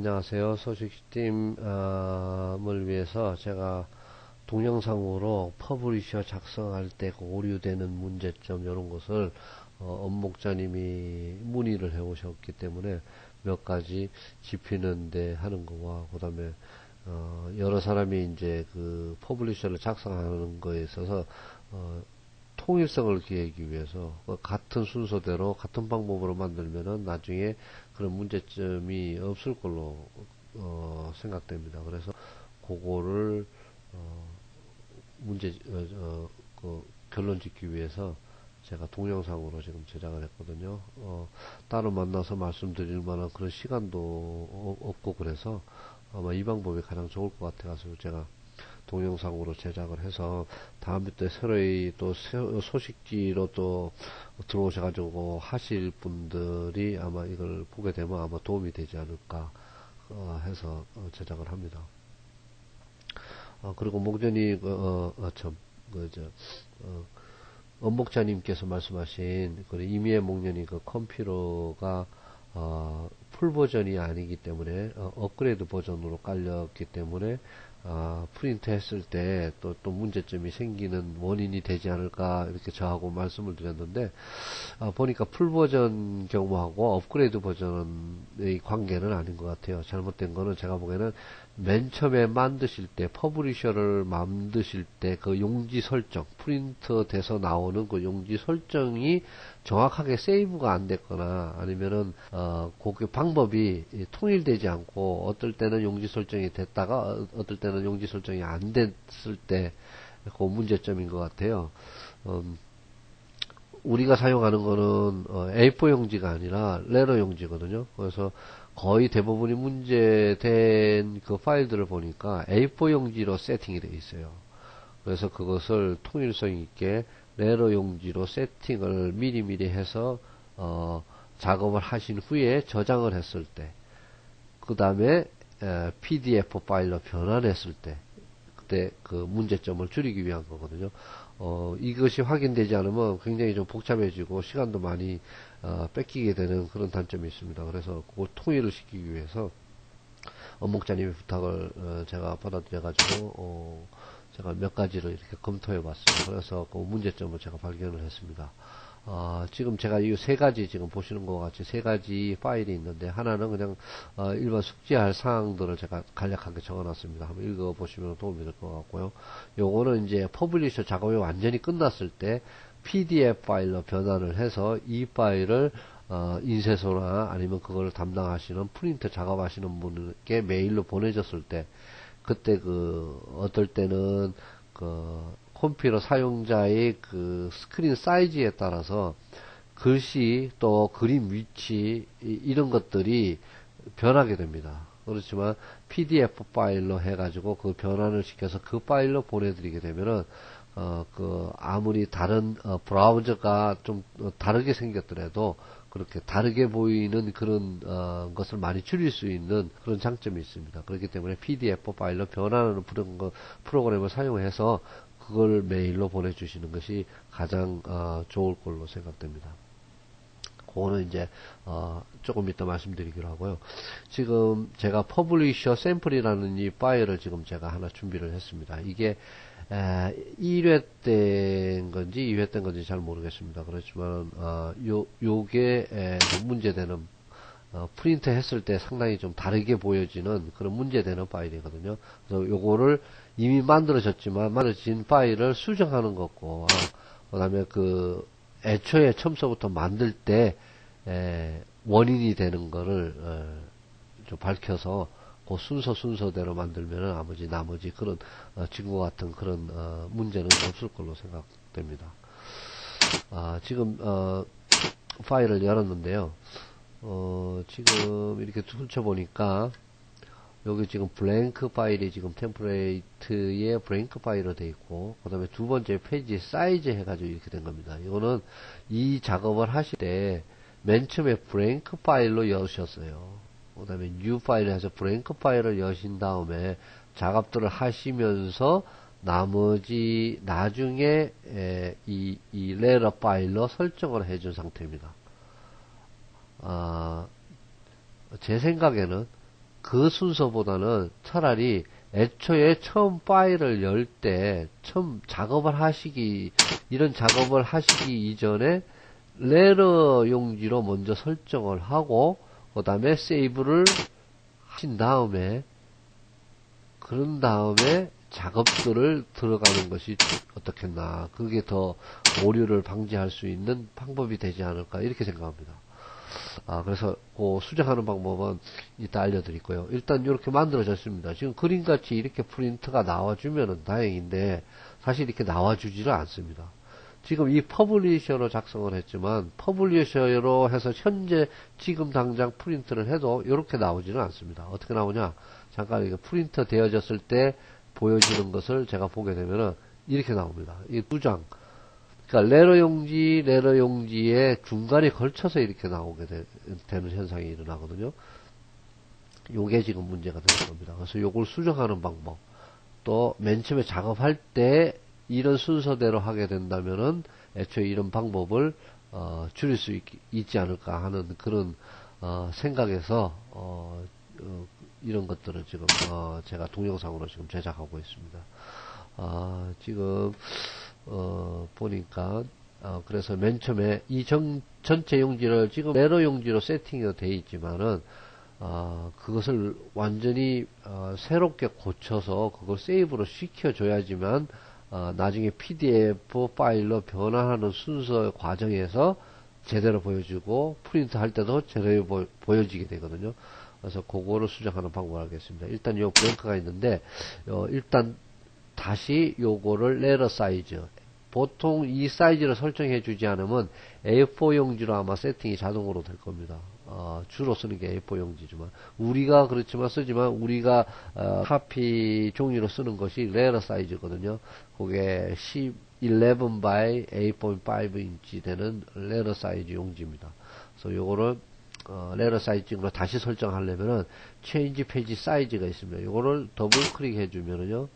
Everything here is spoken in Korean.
안녕하세요. 소식팀을 위해서 제가 동영상으로 퍼블리셔 작성할 때 그 오류되는 문제점 이런 것을 엄목자님이 문의를 해 오셨기 때문에 몇 가지 짚히는데 하는 거와 그 다음에 여러 사람이 이제 그 퍼블리셔를 작성하는 거에 있어서 통일성을 기하기 위해서 같은 순서대로 같은 방법으로 만들면은 나중에 그런 문제점이 없을 걸로 생각됩니다. 그래서 그거를 그 결론 짓기 위해서 제가 동영상으로 지금 제작을 했거든요. 따로 만나서 말씀드릴 만한 그런 시간도 없고 그래서 아마 이 방법이 가장 좋을 것 같아서 제가 동영상으로 제작을 해서 다음부터 새로이 또 소식지로 또 들어오셔가지고 하실 분들이 아마 이걸 보게 되면 아마 도움이 되지 않을까 해서 제작을 합니다. 그리고 목전이 엄목자님께서 말씀하신 그 임의의 목련이 그 컴퓨터가 풀 버전이 아니기 때문에 업그레이드 버전으로 깔렸기 때문에 프린트 했을 때 또 문제점이 생기는 원인이 되지 않을까 이렇게 저하고 말씀을 드렸는데 보니까 풀 버전 경우하고 업그레이드 버전의 관계는 아닌 것 같아요. 잘못된 거는 제가 보기에는 맨 처음에 만드실 때 퍼블리셔를 만드실 때 그 용지 설정 프린트 돼서 나오는 그 용지 설정이 정확하게 세이브가 안 됐거나 아니면은 그 방법이 통일되지 않고 어떨 때는 용지 설정이 됐다가 어떨 때는 용지 설정이 안 됐을 때 그 문제점인 것 같아요. 우리가 사용하는 거는 A4 용지가 아니라 레러 용지거든요. 그래서 거의 대부분이 문제된 그 파일들을 보니까 A4 용지로 세팅이 되어 있어요. 그래서 그것을 통일성 있게 레러 용지로 세팅을 미리미리 해서 작업을 하신 후에 저장을 했을 때, 그 다음에 PDF 파일로 변환했을 때, 그때 그 문제점을 줄이기 위한 거거든요. 이것이 확인되지 않으면 굉장히 좀 복잡해지고 시간도 많이 뺏기게 되는 그런 단점이 있습니다. 그래서 그걸 통일을 시키기 위해서 엄목자님의 부탁을 제가 받아들여가지고 제가 몇 가지를 이렇게 검토해 봤어요. 그래서 그 문제점을 제가 발견을 했습니다. 지금 제가 이 세 가지 지금 보시는 것 같이 세 가지 파일이 있는데 하나는 그냥 일반 숙지할 사항들을 제가 간략하게 적어놨습니다. 한번 읽어보시면 도움이 될 것 같고요. 요거는 이제 퍼블리셔 작업이 완전히 끝났을 때 PDF 파일로 변환을 해서 이 파일을 인쇄소나 아니면 그걸 담당하시는 프린트 작업하시는 분께 메일로 보내줬을 때 그때 어떨 때는 컴퓨터 사용자의 그 스크린 사이즈에 따라서 글씨 또 그림 위치 이런 것들이 변하게 됩니다. 그렇지만 PDF 파일로 해가지고 그 변환을 시켜서 그 파일로 보내드리게 되면은 아무리 다른 브라우저가 좀 다르게 생겼더라도 그렇게 다르게 보이는 그런 것을 많이 줄일 수 있는 그런 장점이 있습니다. 그렇기 때문에 PDF 파일로 변환하는 프로그램을 사용해서 그걸 메일로 보내주시는 것이 가장 좋을 걸로 생각됩니다. 그거는 이제 조금 이따 말씀드리기로 하고요. 지금 제가 퍼블리셔 샘플이라는 이 파일을 지금 제가 하나 준비를 했습니다. 이게 1회 된 건지 2회 된 건지 잘 모르겠습니다. 그렇지만 요게 문제되는 프린트 했을 때 상당히 좀 다르게 보여지는 그런 문제되는 파일이거든요. 그래서 요거를 이미 만들어진 파일을 수정하는 거고, 그 다음에 애초에 처음서부터 만들 때 원인이 되는 거를 좀 밝혀서 그 순서대로 만들면은 나머지 그런 지금과 같은 그런 문제는 없을 걸로 생각됩니다. 지금 파일을 열었는데요. 지금 이렇게 훑어보니까 여기 지금 블랭크 파일이 지금 템플레이트에 블랭크 파일로 되어 있고 그 다음에 두 번째 페이지 사이즈 해가지고 이렇게 된 겁니다. 이거는 이 작업을 하실 때 맨 처음에 블랭크 파일로 여셨어요. 그 다음에 new 파일을 해서 블랭크 파일을 여신 다음에 작업들을 하시면서 나중에 이 레러 파일로 설정을 해준 상태입니다. 제 생각에는 그 순서보다는 차라리 애초에 처음 파일을 열 때, 처음 작업을 하시기, 이런 작업을 하시기 이전에 레러 용지로 먼저 설정을 하고, 그 다음에 세이브를 하신 다음에, 그런 다음에 작업들을 들어가는 것이 어떻겠나. 그게 더 오류를 방지할 수 있는 방법이 되지 않을까. 이렇게 생각합니다. 그래서 그 수정하는 방법은 이따 알려드릴 거예요. 일단 이렇게 만들어졌습니다. 지금 그림같이 이렇게 프린트가 나와주면은 다행인데 사실 이렇게 나와주지를 않습니다. 지금 이 퍼블리셔로 작성을 했지만 퍼블리셔로 해서 현재 지금 당장 프린트를 해도 이렇게 나오지는 않습니다. 어떻게 나오냐? 잠깐 이게 프린터 되어졌을 때 보여지는 것을 제가 보게 되면은 이렇게 나옵니다. 이 두 장. 그러니까 레러 용지의 중간에 걸쳐서 이렇게 나오게 되는 현상이 일어나거든요. 요게 지금 문제가 되는 겁니다. 그래서 요걸 수정하는 방법. 또 맨 처음에 작업할 때 이런 순서대로 하게 된다면은 애초에 이런 방법을 줄일 수 있지 않을까 하는 그런 생각에서 이런 것들을 지금 제가 동영상으로 지금 제작하고 있습니다. 지금 보니까 그래서 맨 처음에 이 전체 용지를 지금 레러 용지로 세팅이 되어 있지만은 그것을 완전히 새롭게 고쳐서 그걸 세이브로 시켜줘야지만 나중에 PDF 파일로 변환하는 순서 과정에서 제대로 보여주고 프린트 할 때도 제대로 보여지게 되거든요. 그래서 그거를 수정하는 방법을 알겠습니다. 일단 요 블랭크가 있는데 일단 다시 요거를 레러 사이즈, 보통 이 사이즈를 설정해 주지 않으면 A4 용지로 아마 세팅이 자동으로 될 겁니다. 주로 쓰는 게 A4 용지지만 우리가 그렇지만 쓰지만 우리가 카피 종이로 쓰는 것이 레러 사이즈거든요. 그게 11 by 8.5 인치 되는 레러 사이즈 용지입니다. 그래서 요거를 레러 사이즈로 다시 설정하려면은 체인지 페이지 사이즈가 있습니다. 요거를 더블 클릭해 주면은요